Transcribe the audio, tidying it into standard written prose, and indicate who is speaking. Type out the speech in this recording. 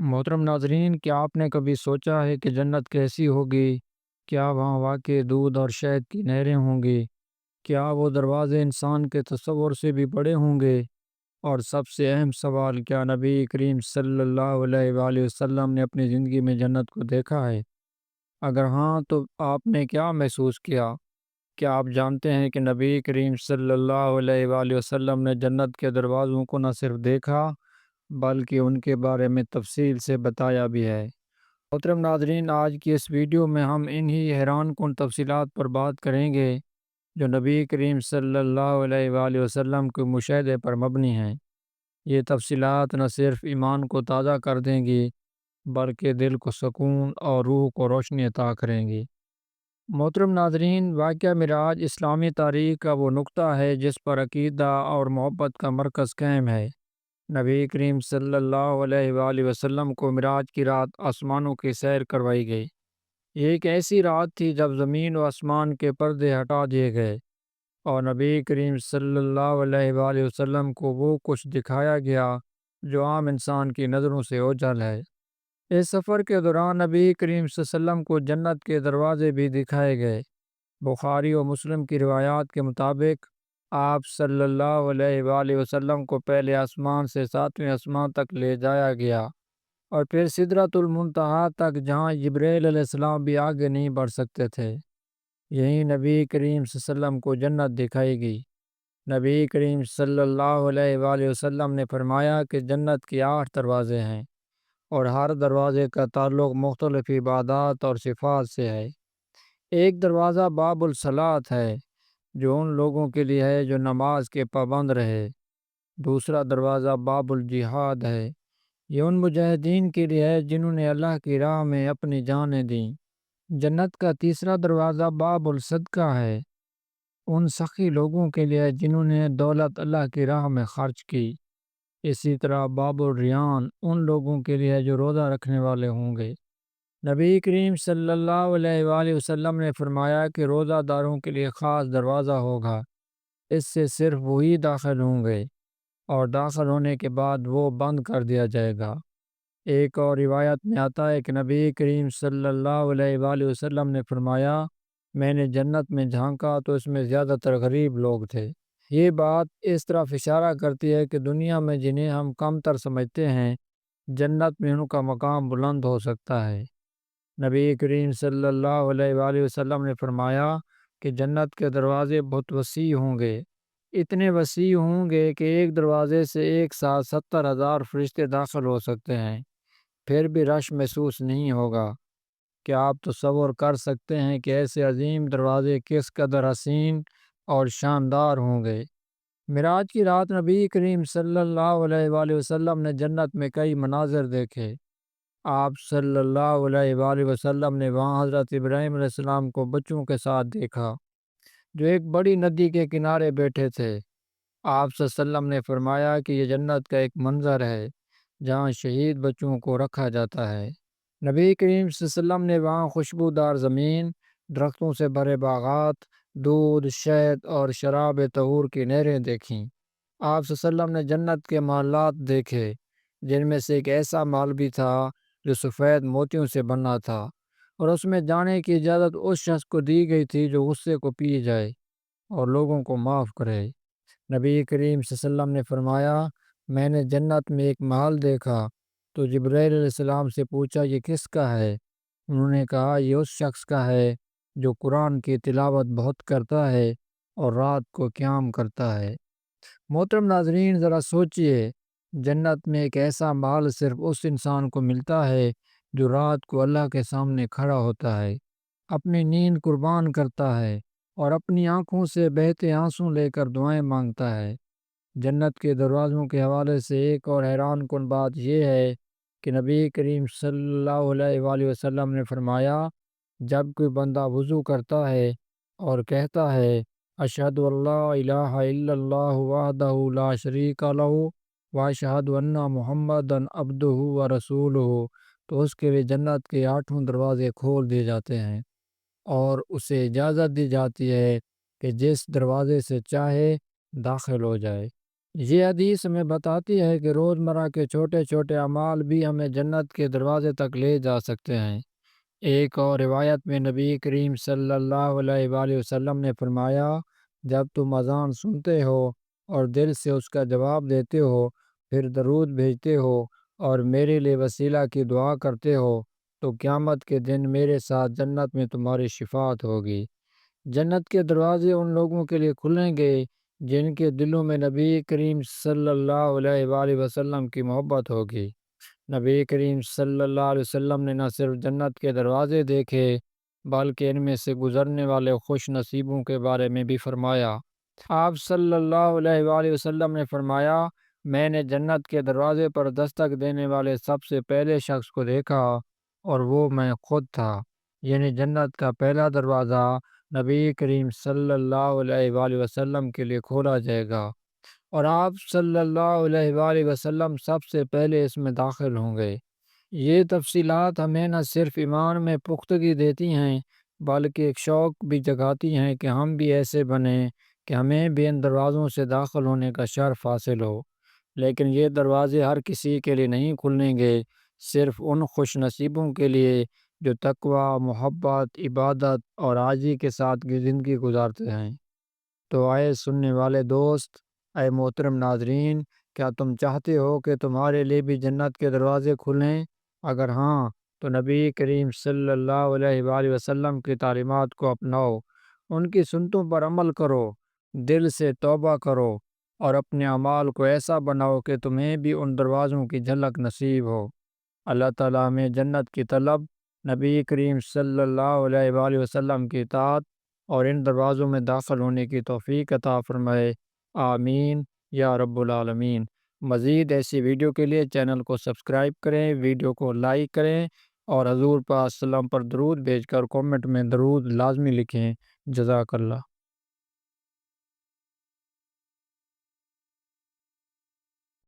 Speaker 1: محترم ناظرین، کیا آپ نے کبھی سوچا ہے کہ جنت کیسی ہوگی؟ کیا وہاں واقع دودھ اور شہد کی نہریں ہوں گی؟ کیا وہ دروازے انسان کے تصور سے بھی بڑے ہوں گے؟ اور سب سے اہم سوال، کیا نبی کریم صلی اللہ علیہ وآلہ وسلم نے اپنی زندگی میں جنت کو دیکھا ہے؟ اگر ہاں تو آپ نے کیا محسوس کیا؟ کیا آپ جانتے ہیں کہ نبی کریم صلی اللہ علیہ وآلہ وسلم نے جنت کے دروازوں کو نہ صرف دیکھا بلکہ ان کے بارے میں تفصیل سے بتایا بھی ہے؟ محترم ناظرین، آج کی اس ویڈیو میں ہم انہی حیران کن تفصیلات پر بات کریں گے جو نبی کریم صلی اللہ علیہ وآلہ وسلم کے مشاہدے پر مبنی ہیں۔ یہ تفصیلات نہ صرف ایمان کو تازہ کر دیں گی بلکہ دل کو سکون اور روح کو روشنی عطا کریں گی۔ محترم ناظرین، واقعہ معراج اسلامی تاریخ کا وہ نقطہ ہے جس پر عقیدہ اور محبت کا مرکز قائم ہے۔ نبی کریم صلی اللہ علیہ وآلہ وسلم کو معراج کی رات آسمانوں کی سیر کروائی گئی۔ یہ ایک ایسی رات تھی جب زمین و آسمان کے پردے ہٹا دیے گئے اور نبی کریم صلی اللہ علیہ وآلہ وسلم کو وہ کچھ دکھایا گیا جو عام انسان کی نظروں سے اوجھل ہے۔ اس سفر کے دوران نبی کریم صلی اللہ علیہ وسلم کو جنت کے دروازے بھی دکھائے گئے۔ بخاری و مسلم کی روایات کے مطابق آپ صلی اللہ علیہ وآلہ وسلم کو پہلے آسمان سے ساتویں آسمان تک لے جایا گیا اور پھر سدرۃ المنتہا تک، جہاں جبرائیل علیہ السلام بھی آگے نہیں بڑھ سکتے تھے۔ یہیں نبی کریم صلی اللہ علیہ وسلم کو جنت دکھائی گئی۔ نبی کریم صلی اللہ علیہ وآلہ وسلم نے فرمایا کہ جنت کے 8 دروازے ہیں اور ہر دروازے کا تعلق مختلف عبادات اور صفات سے ہے۔ ایک دروازہ باب الصلاۃ ہے جو ان لوگوں کے لیے ہے جو نماز کے پابند رہے۔ دوسرا دروازہ باب الجہاد ہے، یہ ان مجاہدین کے لیے ہے جنہوں نے اللہ کی راہ میں اپنی جانیں دیں۔ جنت کا تیسرا دروازہ باب الصدقہ ہے، ان سخی لوگوں کے لیے ہے جنہوں نے دولت اللہ کی راہ میں خرچ کی۔ اسی طرح باب الریان ان لوگوں کے لیے ہے جو روزہ رکھنے والے ہوں گے۔ نبی کریم صلی اللہ علیہ وآلہ وسلم نے فرمایا کہ روزہ داروں کے لیے خاص دروازہ ہوگا، اس سے صرف وہی داخل ہوں گے اور داخل ہونے کے بعد وہ بند کر دیا جائے گا۔ ایک اور روایت میں آتا ہے کہ نبی کریم صلی اللہ علیہ وآلہ وسلم نے فرمایا، میں نے جنت میں جھانکا تو اس میں زیادہ تر غریب لوگ تھے۔ یہ بات اس طرف اشارہ کرتی ہے کہ دنیا میں جنہیں ہم کم تر سمجھتے ہیں، جنت میں ان کا مقام بلند ہو سکتا ہے۔ نبی کریم صلی اللہ علیہ وآلہ وسلم نے فرمایا کہ جنت کے دروازے بہت وسیع ہوں گے، اتنے وسیع ہوں گے کہ ایک دروازے سے ایک ساتھ 70,000 فرشتے داخل ہو سکتے ہیں، پھر بھی رش محسوس نہیں ہوگا۔ کیا آپ تصور کر سکتے ہیں کہ ایسے عظیم دروازے کس قدر حسین اور شاندار ہوں گے؟ معراج کی رات نبی کریم صلی اللہ علیہ وآلہ وسلم نے جنت میں کئی مناظر دیکھے۔ آپ صلی اللہ علیہ وآلہ وسلم نے وہاں حضرت ابراہیم علیہ السلام کو بچوں کے ساتھ دیکھا جو ایک بڑی ندی کے کنارے بیٹھے تھے۔ آپ صلی اللہ علیہ وسلم نے فرمایا کہ یہ جنت کا ایک منظر ہے جہاں شہید بچوں کو رکھا جاتا ہے۔ نبی کریم صلی اللہ علیہ وسلم نے وہاں خوشبودار زمین، درختوں سے بھرے باغات، دودھ، شہد اور شراب طہور کی نہریں دیکھیں۔ آپ صلی اللہ علیہ وسلم نے جنت کے محلات دیکھے جن میں سے ایک ایسا محل بھی تھا جو سفید موتیوں سے بنا تھا اور اس میں جانے کی اجازت اس شخص کو دی گئی تھی جو غصے کو پی جائے اور لوگوں کو معاف کرے۔ نبی کریم صلی اللہ علیہ وسلم نے فرمایا، میں نے جنت میں ایک محل دیکھا تو جبرائیل علیہ السلام سے پوچھا، یہ کس کا ہے؟ انہوں نے کہا، یہ اس شخص کا ہے جو قرآن کی تلاوت بہت کرتا ہے اور رات کو قیام کرتا ہے۔ محترم ناظرین، ذرا سوچئے، جنت میں ایک ایسا محل صرف اس انسان کو ملتا ہے جو رات کو اللہ کے سامنے کھڑا ہوتا ہے، اپنی نیند قربان کرتا ہے اور اپنی آنکھوں سے بہتے آنسو لے کر دعائیں مانگتا ہے۔ جنت کے دروازوں کے حوالے سے ایک اور حیران کن بات یہ ہے کہ نبی کریم صلی اللہ علیہ وآلہ وسلم نے فرمایا، جب کوئی بندہ وضو کرتا ہے اور کہتا ہے اشہد اللہ الہ الا اللہ وحدہ لا شریک لہ واشہد ان محمدً عبدہ ورسولہ، تو اس کے لیے جنت کے 8 دروازے کھول دیے جاتے ہیں اور اسے اجازت دی جاتی ہے کہ جس دروازے سے چاہے داخل ہو جائے۔ یہ حدیث ہمیں بتاتی ہے کہ روزمرہ کے چھوٹے چھوٹے اعمال بھی ہمیں جنت کے دروازے تک لے جا سکتے ہیں۔ ایک اور روایت میں نبی کریم صلی اللہ علیہ وآلہ وسلم نے فرمایا، جب تم اذان سنتے ہو اور دل سے اس کا جواب دیتے ہو، پھر درود بھیجتے ہو اور میرے لیے وسیلہ کی دعا کرتے ہو، تو قیامت کے دن میرے ساتھ جنت میں تمہاری شفاعت ہوگی۔ جنت کے دروازے ان لوگوں کے لیے کھلیں گے جن کے دلوں میں نبی کریم صلی اللہ علیہ وآلہ وسلم کی محبت ہوگی۔ نبی کریم صلی اللہ علیہ وسلم نے نہ صرف جنت کے دروازے دیکھے بلکہ ان میں سے گزرنے والے خوش نصیبوں کے بارے میں بھی فرمایا۔ آپ صلی اللہ علیہ وآلہ وسلم نے فرمایا، میں نے جنت کے دروازے پر دستک دینے والے سب سے پہلے شخص کو دیکھا اور وہ میں خود تھا، یعنی جنت کا پہلا دروازہ نبی کریم صلی اللہ علیہ وآلہ وسلم کے لیے کھولا جائے گا اور آپ صلی اللہ علیہ وآلہ وسلم سب سے پہلے اس میں داخل ہوں گے۔ یہ تفصیلات ہمیں نہ صرف ایمان میں پختگی دیتی ہیں بلکہ ایک شوق بھی جگاتی ہیں کہ ہم بھی ایسے بنیں کہ ہمیں بھی ان دروازوں سے داخل ہونے کا شرف حاصل ہو۔ لیکن یہ دروازے ہر کسی کے لیے نہیں کھلیں گے، صرف ان خوش نصیبوں کے لیے جو تقوی، محبت، عبادت اور عاجزی کے ساتھ کی زندگی گزارتے ہیں۔ تو آئے سننے والے دوست، اے محترم ناظرین، کیا تم چاہتے ہو کہ تمہارے لیے بھی جنت کے دروازے کھلیں؟ اگر ہاں، تو نبی کریم صلی اللہ علیہ وآلہ وسلم کی تعلیمات کو اپناؤ، ان کی سنتوں پر عمل کرو، دل سے توبہ کرو اور اپنے اعمال کو ایسا بناؤ کہ تمہیں بھی ان دروازوں کی جھلک نصیب ہو۔ اللہ تعالیٰ ہمیں جنت کی طلب، نبی کریم صلی اللہ علیہ وآلہ وسلم کی اطاعت اور ان دروازوں میں داخل ہونے کی توفیق عطا فرمائے۔ آمین یا رب العالمین۔ مزید ایسی ویڈیو کے لیے چینل کو سبسکرائب کریں، ویڈیو کو لائک کریں اور حضور پاک صلی اللہ علیہ وسلم پر درود بھیج کر کومنٹ میں درود لازمی لکھیں۔ جزاک اللہ۔